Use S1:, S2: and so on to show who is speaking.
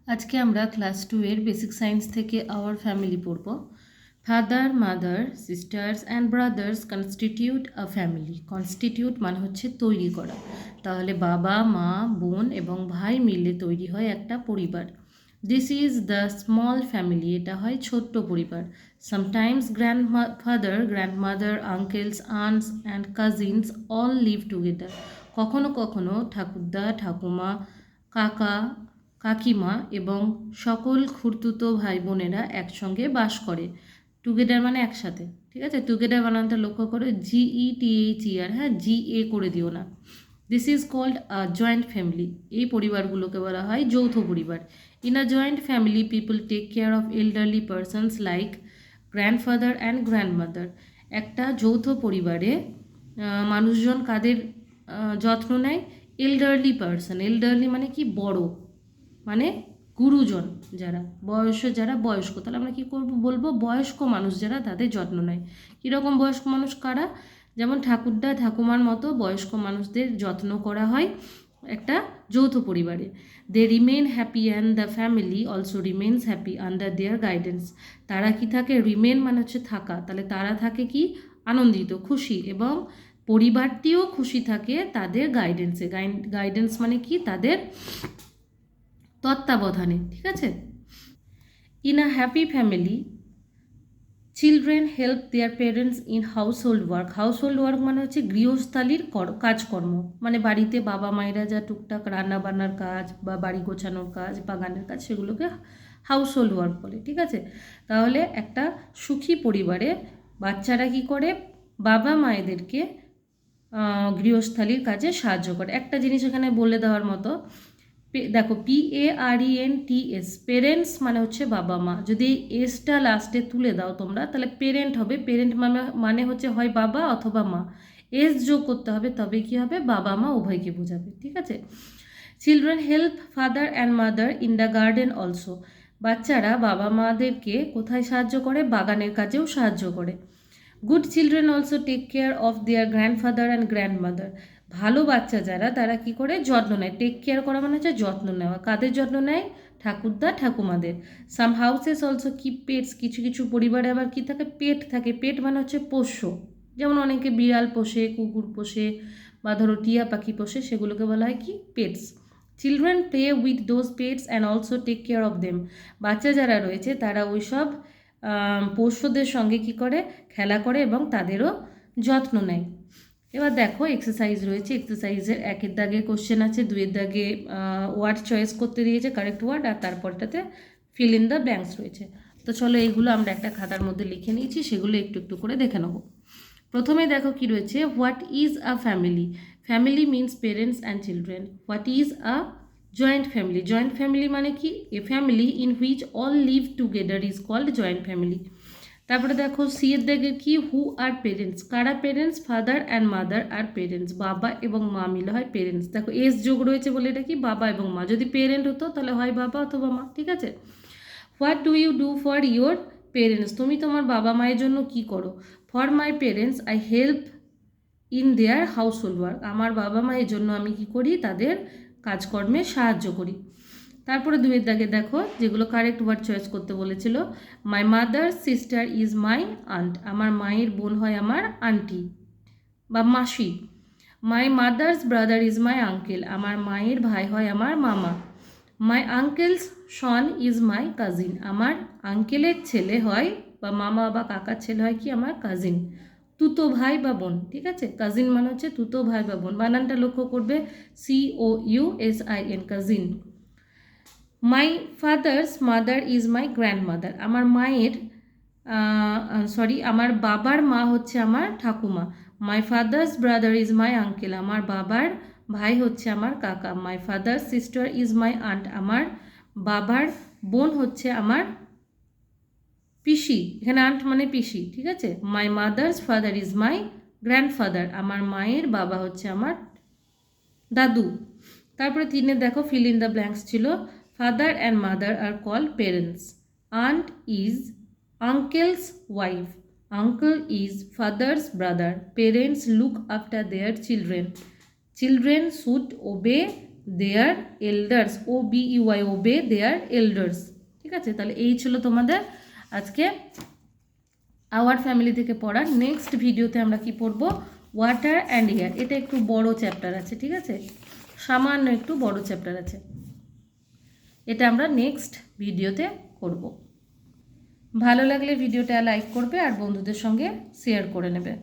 S1: আজকে আমরা ক্লাস 2 এর বেসিক সায়েন্স থেকে আওয়ার ফ্যামিলি পড়ব। Father, mother, sisters and brothers constitute a family. Constitute মানে হচ্ছে তৈরি করা। তাহলে বাবা, মা, বোন এবং ভাই মিলে তৈরি হয় একটা পরিবার। This is the small family. এটা হয় ছোট্ট পরিবার। Sometimes grandfather, grandmother, uncle's, aunts and cousins all live together. কখনো কখনো ঠাকুরদা, ঠাকুমা, কাকা, কাকিমা এবং সকল খুড়তুতো ভাই বোনেরা একসঙ্গে বাস করে। টুগেদার মানে একসাথে, ঠিক আছে? টুগেদার বানানটা লক্ষ্য করে, GETHER, হ্যাঁ, GA করে দিও না। This is called a joint family. এই পরিবারগুলোকে বলা হয় যৌথ পরিবার। In a joint family people take care of elderly persons like grandfather and grandmother. একটা যৌথ পরিবারে মানুষজন কাদের যত্ন নেয়? Elderly person. এল্ডারলি মানে কি? বড়, মানে গুরুজন যারা, যারা বয়স্ক। তাহলে আমরা কী করব? বলবো বয়স্ক মানুষ যারা, তাদের যত্ন নেয়। কীরকম বয়স্ক মানুষ? কারা? যেমন ঠাকুরদা, ঠাকুমার মতো বয়স্ক মানুষদের যত্ন করা হয় একটা যৌথ পরিবারে। They remain happy and the family also remains happy under their guidance. তারা কি থাকে? রিমেন মানে হচ্ছে থাকা। তাহলে তারা থাকে কি? আনন্দিত, খুশি, এবং পরিবারটিও খুশি থাকে তাদের গাইডেন্সে। গাইডেন্স মানে কি? তাদের তত্ত্বাবধানে, ঠিক আছে? In a happy family children help their parents in household work. Household work মানে হচ্ছে গৃহস্থালির কাজকর্ম, মানে বাড়িতে বাবা মায়েরা যা টুকটাক রান্না বান্নার কাজ বা বাড়ি গোছানোর কাজ, বাগানের কাজ, সেগুলোকে হাউস হোল্ড ওয়ার্ক বলে, ঠিক আছে? তাহলে একটা সুখী পরিবারে বাচ্চারা কি করে? বাবা মায়েদেরকে গৃহস্থালির কাজে সাহায্য করে। একটা জিনিস এখানে বলে দেওয়ার মতো, দেখো, PARENTS, পেরেন্টস মানে হচ্ছে বাবা মা। যদি এসটা লাস্টে তুলে দাও তোমরা, তাহলে পেরেন্ট হবে। পেরেন্ট মানে হচ্ছে হয় বাবা অথবা মা। এস যোগ করতে হবে, তবে কি হবে? বাবা মা উভয়কে বোঝাবে, ঠিক আছে? Children help father and mother in the garden also. বাচ্চারা বাবা মাদেরকে কোথায় সাহায্য করে? বাগানের কাজেও সাহায্য করে। Good children also take care of their grandfather and grandmother. ভালো বাচ্চা যারা, তারা কি করে? যত্ন নেয়। টেক কেয়ার করা মানে হচ্ছে যত্ন নেওয়া। কাদের যত্ন নেয়? ঠাকুরদা, ঠাকুমাদের। সাম হাউসেস অলসো কিপ পেটস। কিছু কিছু পরিবারে আবার কি থাকে? পেট থাকে। পেট মানে হচ্ছে পোষ্য। যেমন অনেকে বিড়াল পোষে, কুকুর পোষে, বা ধরো টিয়া পাখি পোষে, সেগুলোকে বলা হয় কি? Pets. Children play with those pets and also take care of them. বাচ্চা যারা রয়েছে তারা ওই সব পোষ্যদের সঙ্গে কি করে? খেলা করে এবং তাদেরও যত্ন নেয়। এবার দেখো, এক্সারসাইজ রয়েছে। এক্সারসাইজের 1-এর দাগে কোশ্চেন আছে, 2-এর দাগে ওয়ার্ড চয়েস করতে দিয়েছে, কারেক্ট ওয়ার্ড, আর তারপরটাতে ফিল ইন দ্য ব্ল্যাঙ্কস রয়েছে। তো চলো, এইগুলো আমরা একটা খাতার মধ্যে লিখে নিয়েছি, সেগুলো একটু একটু করে দেখে নেব। প্রথমে দেখো কি রয়েছে, what is a family? Family means parents and children. What is a joint family? Joint family মানে কি? A family in which all live together is called joint family. তারপরে দেখো, সি এর দাগে কি? Who are parents. কারা parents? Father and mother are parents. বাবা এবং মা মিলে হয় পেরেন্টস। দেখো, এস যোগ রয়েছে বলে এটা কি? বাবা এবং মা। যদি পেরেন্ট হতো তাহলে হয় বাবা অথবা মা, ঠিক আছে? What do you do for your parents? তুমি তোমার বাবা মায়ের জন্য কি করো? For my parents I help in their household work. আমার বাবা মায়ের জন্য আমি কি করি? তাদের কাজকর্মে সাহায্য করি। তারপরে 2-এর দাগে দেখো, যেগুলো কারেক্ট ওয়ার্ড চয়েস করতে বলেছিল। My mother sister is my aunt. আমার মায়ের বোন হয় আমার আন্টি বা মাসি। My mother's brother is my uncle. আমার মায়ের ভাই হয় আমার মামা। My uncle's son is my cousin. আমার আঙ্কেলের ছেলে হয় বা মামা বা কাকার ছেলে হয় কি? আমার কাজিন, তুতো ভাই বা বোন, ঠিক আছে? কাজিন মানে হচ্ছে তুতো ভাই বা বোন। বানানটা লক্ষ্য করবে, COUSIN, cousin. My father's mother is my grandmother. আমার মায়ের আমার বাবার মা হচ্ছে আমার ঠাকুমা। My father's brother is my uncle. আমার বাবার ভাই হচ্ছে আমার কাকা। My father's sister is my aunt. আমার বাবার বোন হচ্ছে আমার পিসি। এখানে আন্ট মানে পিসি, ঠিক আছে? My mother's father is my grandfather. আমার মায়ের বাবা হচ্ছে আমার দাদু। তারপরে 3-এ দেখো, ফিল ইন দ্য ব্ল্যাঙ্কস ছিল। Father and mother are called parents. Aunt is uncle's wife. Uncle is father's brother. Parents look after their children. Children should obey their elders, OBEY, obey their elders. ঠিক আছে, তাহলে এই ছিল তোমাদের আজকে our family থেকে পড়া। নেক্সট ভিডিওতে আমরা কি পড়বো, ওয়াটার অ্যান্ড এয়ার। এটা একটু বড় চ্যাপ্টার আছে, ঠিক আছে, সামান্য একটু বড় চ্যাপ্টার আছে, এটা আমরা নেক্সট ভিডিওতে করব। ভালো লাগলে ভিডিওটা লাইক করবে আর বন্ধুদের সঙ্গে শেয়ার করে নেবে।